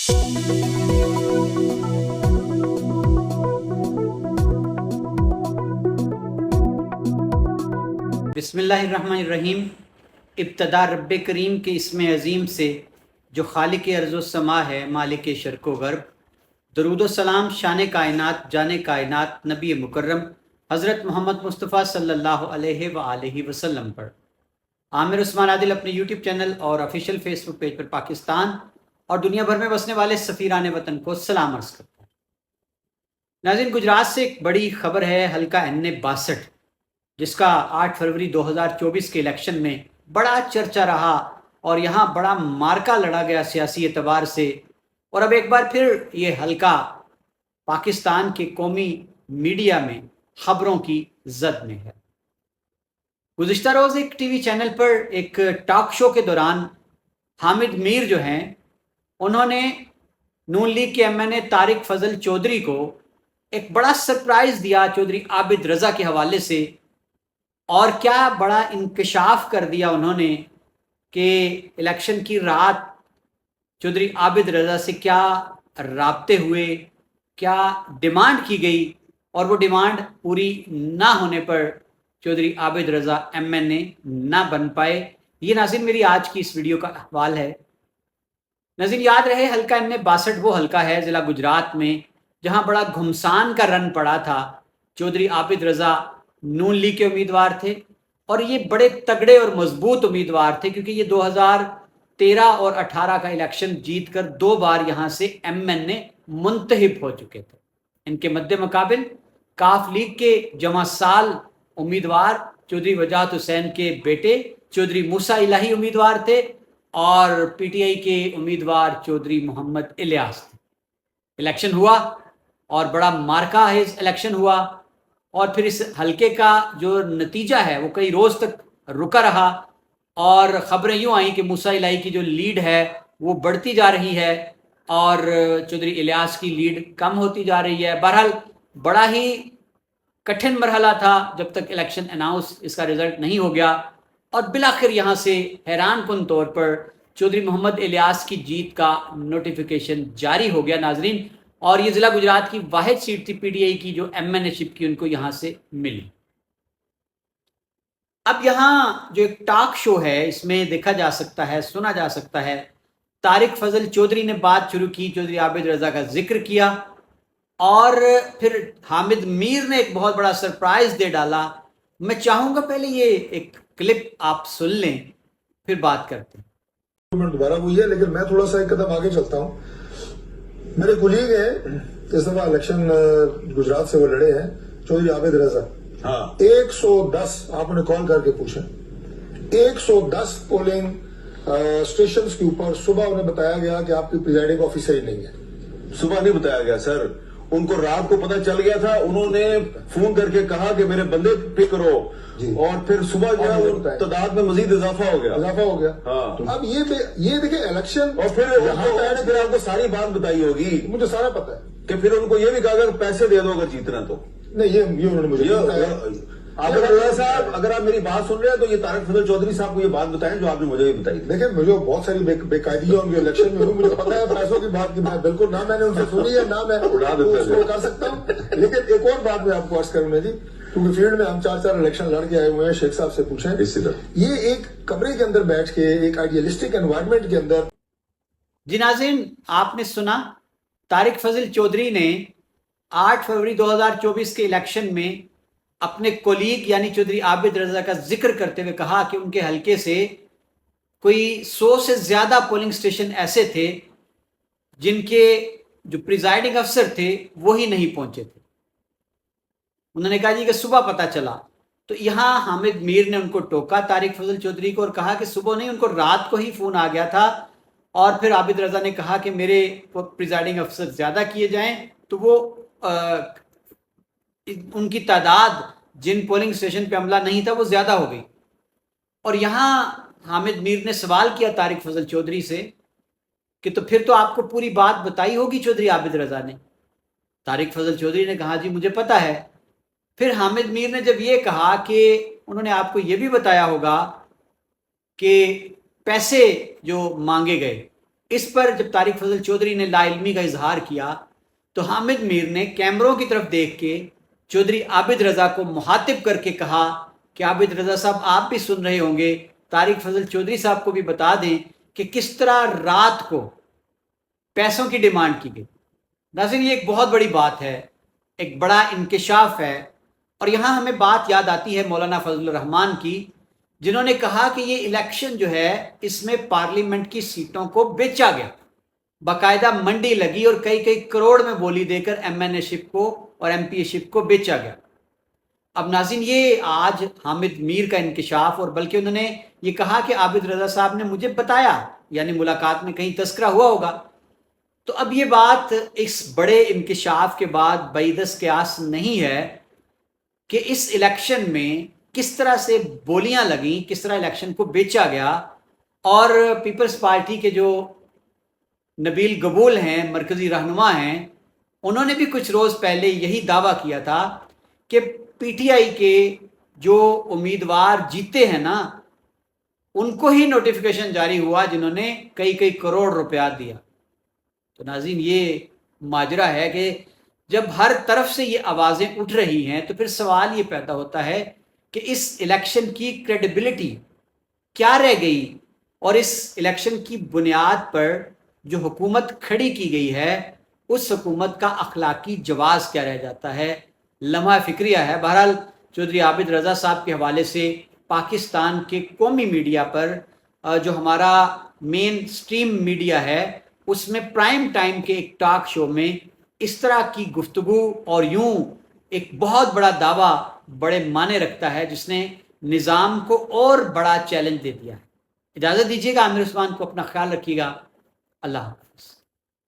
بسم اللہ الرحمن الرحیم۔ ابتدا رب کریم کے اسم عظیم سے جو خالق ارض و سما ہے، مالک شرق و غرب۔ درود و سلام شان کائنات، جان کائنات، نبی مکرم حضرت محمد مصطفیٰ صلی اللہ علیہ وآلہ وسلم پر۔ عامر عثمان عادل اپنے یوٹیوب چینل اور آفیشیل فیس بک پیج پر پاکستان اور دنیا بھر میں بسنے والے سفیران وطن کو سلام عرض کرتا ہوں۔ ناظرین، گجرات سے ایک بڑی خبر ہے۔ حلقہ N62 جس کا 8 فروری 2024 کے الیکشن میں بڑا چرچا رہا اور یہاں بڑا مارکا لڑا گیا سیاسی اعتبار سے، اور اب ایک بار پھر یہ حلقہ پاکستان کے قومی میڈیا میں خبروں کی زد میں ہے۔ گزشتہ روز ایک ٹی وی چینل پر ایک ٹاک شو کے دوران حامد میر جو ہیں، انہوں نے نون لیگ کے MNA طارق فضل چودھری کو ایک بڑا سرپرائز دیا چودھری عابد رضا کے حوالے سے، اور کیا بڑا انکشاف کر دیا انہوں نے کہ الیکشن کی رات چودھری عابد رضا سے کیا رابطے ہوئے، کیا ڈیمانڈ کی گئی، اور وہ ڈیمانڈ پوری نہ ہونے پر چودھری عابد رضا MNA نہ بن پائے۔ یہ ناظرین میری آج کی اس ویڈیو کا احوال ہے۔ ناظرین یاد رہے، حلقہ N62 وہ حلقہ ہے ضلع گجرات میں جہاں بڑا گھمسان کا رن پڑا تھا۔ چودھری عابد رضا نون لیگ کے امیدوار تھے اور یہ بڑے تگڑے اور مضبوط امیدوار تھے، کیونکہ یہ 2013 اور 18 کا الیکشن جیت کر 2 بار یہاں سے MNA منتخب ہو چکے تھے۔ ان کے مد مقابل کاف لیگ کے جمع سال امیدوار چودھری وجاہت حسین کے بیٹے چودھری موسیٰ الہی امیدوار تھے، اور PTI کے امیدوار چودھری محمد الیاس تھے۔ الیکشن ہوا اور بڑا مارکا خیز الیکشن ہوا، اور پھر اس حلقے کا جو نتیجہ ہے وہ کئی روز تک رکا رہا، اور خبریں یوں آئیں کہ موسیٰ الہی کی جو لیڈ ہے وہ بڑھتی جا رہی ہے اور چودھری الیاس کی لیڈ کم ہوتی جا رہی ہے۔ بہرحال بڑا ہی کٹھن مرحلہ تھا جب تک الیکشن اناؤنس اس کا رزلٹ نہیں ہو گیا، اور بالآخر یہاں سے حیران کن طور پر چودھری محمد الیاس کی جیت کا نوٹیفیکیشن جاری ہو گیا ناظرین، اور یہ ضلع گجرات کی واحد سیٹ تھی PTI کی جو MNA شپ کی ان کو یہاں سے ملی۔ اب یہاں جو ایک ٹاک شو ہے اس میں دیکھا جا سکتا ہے، سنا جا سکتا ہے، طارق فضل چودھری نے بات شروع کی، چودھری عابد رضا کا ذکر کیا، اور پھر حامد میر نے ایک بہت بڑا سرپرائز دے ڈالا۔ میں چاہوں گا پہلے یہ ایک کلپ آپ سن لیں، پھر بات کرتے ہیں۔ دوبارہ ہوئی ہے، لیکن میں تھوڑا سا ایک قدم آگے چلتا ہوں۔ میرے کولیگ ہیں، اس دفعہ الیکشن گجرات سے وہ لڑے ہیں، چودھری عابد رضا۔ 110 آپ نے کال کر کے پوچھیں، 110 پولنگ اسٹیشنز کے اوپر صبح انہیں بتایا گیا کہ آپ کی پریزائڈنگ آفیسر ہی نہیں ہے۔ صبح نہیں بتایا گیا سر، ان کو رات کو پتہ چل گیا تھا، انہوں نے فون کر کے کہا کہ میرے بندے پک کرو، اور پھر صبح جو ہے تعداد میں مزید اضافہ ہو گیا۔ ہاں، اب یہ دیکھیں الیکشن، اور پھر پھر آپ کو ساری بات بتائی ہوگی، مجھے سارا پتا ہے کہ پھر ان کو یہ بھی کہا گیا کہ پیسے دے دو اگر جیتنا تو۔ نہیں، یہ انہوں نے مجھے عابد رضا صاحب اگر آپ میری بات سن رہے ہیں تو یہ طارق فضل چودھری صاحب کو یہ بات بتائیں جو آپ نے مجھے بھی بتائی۔ دیکھیں، مجھے بہت ساری بے قاعدیاں ان کے الیکشن میں ہوئی، مجھے پتا ہے پیسوں کی بات کی میں بالکل نہ میں نے ان سے سنی ہے نہ میں اس کو کر سکتا ہوں۔ لیکن ایک اور بات میں آپ کو عرض کروں گا جی، کیونکہ فیلڈ میں ہم 4 الیکشن لڑ کے آئے ہوئے ہیں، شیخ صاحب سے پوچھیں اسی طرح یہ ایک کمرے کے اندر بیٹھ کے ایک آئیڈیلسٹک انوائرمنٹ کے اندر۔ جی ناظرین، آپ نے سنا، طارق فضل چودھری نے 8 فروری 2024 کے الیکشن میں اپنے کولیگ یعنی چودھری عابد رضا کا ذکر کرتے ہوئے کہا کہ ان کے حلقے سے کوئی 100 سے زیادہ پولنگ سٹیشن ایسے تھے جن کے جو پریزائڈنگ افسر تھے وہی نہیں پہنچے تھے۔ انہوں نے کہا جی کہ صبح پتہ چلا، تو یہاں حامد میر نے ان کو ٹوکا طارق فضل چودھری کو، اور کہا کہ صبح نہیں، ان کو رات کو ہی فون آ گیا تھا، اور پھر عابد رضا نے کہا کہ میرے پریزائڈنگ افسر زیادہ کیے جائیں، تو وہ ان کی تعداد جن پولنگ سٹیشن پہ عملہ نہیں تھا وہ زیادہ ہو گئی۔ اور یہاں حامد میر نے سوال کیا طارق فضل چودھری سے کہ تو پھر تو آپ کو پوری بات بتائی ہوگی چودھری عابد رضا نے۔ طارق فضل چودھری نے کہا جی مجھے پتا ہے۔ پھر حامد میر نے جب یہ کہا کہ انہوں نے آپ کو یہ بھی بتایا ہوگا کہ پیسے جو مانگے گئے اس پر جب طارق فضل چودھری نے لا علمی کا اظہار کیا تو حامد میر نے کیمروں کی طرف دیکھ کے چودھری عابد رضا کو مخاطب کر کے کہا کہ عابد رضا صاحب آپ بھی سن رہے ہوں گے، طارق فضل چودھری صاحب کو بھی بتا دیں کہ کس طرح رات کو پیسوں کی ڈیمانڈ کی گئی۔ ناظرین، یہ ایک بہت بڑی بات ہے، ایک بڑا انکشاف ہے، اور یہاں ہمیں بات یاد آتی ہے مولانا فضل الرحمان کی، جنہوں نے کہا کہ یہ الیکشن جو ہے اس میں پارلیمنٹ کی سیٹوں کو بیچا گیا، باقاعدہ منڈی لگی اور کئی کروڑ میں بولی دے کر ایم این اے شپ کو اور ایم پی اے شپ کو بیچا گیا۔ اب ناظرین، یہ آج حامد میر کا انکشاف، اور بلکہ انہوں نے یہ کہا کہ عابد رضا صاحب نے مجھے بتایا، یعنی ملاقات میں کہیں تذکرہ ہوا ہوگا۔ تو اب یہ بات اس بڑے انکشاف کے بعد بعیدس قیاس نہیں ہے کہ اس الیکشن میں کس طرح سے بولیاں لگیں، کس طرح الیکشن کو بیچا گیا، اور پیپلز پارٹی کے جو نبیل قبول ہیں، مرکزی رہنما ہیں، انہوں نے بھی کچھ روز پہلے یہی دعویٰ کیا تھا کہ پی ٹی آئی کے جو امیدوار جیتے ہیں نا، ان کو ہی نوٹیفیکیشن جاری ہوا جنہوں نے کئی کروڑ روپیہ دیا۔ تو ناظرین، یہ ماجرا ہے کہ جب ہر طرف سے یہ آوازیں اٹھ رہی ہیں تو پھر سوال یہ پیدا ہوتا ہے کہ اس الیکشن کی کریڈیبلٹی کیا رہ گئی، اور اس الیکشن کی بنیاد پر جو حکومت کھڑی کی گئی ہے اس حکومت کا اخلاقی جواز کیا رہ جاتا ہے، لمحہ فکریہ ہے۔ بہرحال چودھری عابد رضا صاحب کے حوالے سے پاکستان کے قومی میڈیا پر جو ہمارا مین سٹریم میڈیا ہے، اس میں پرائم ٹائم کے ایک ٹاک شو میں اس طرح کی گفتگو اور یوں ایک بہت بڑا دعویٰ بڑے معنی رکھتا ہے، جس نے نظام کو اور بڑا چیلنج دے دیا ہے۔ اجازت دیجیے گا، عامر عثمان کو اپنا خیال رکھیے گا، اللہ حافظ۔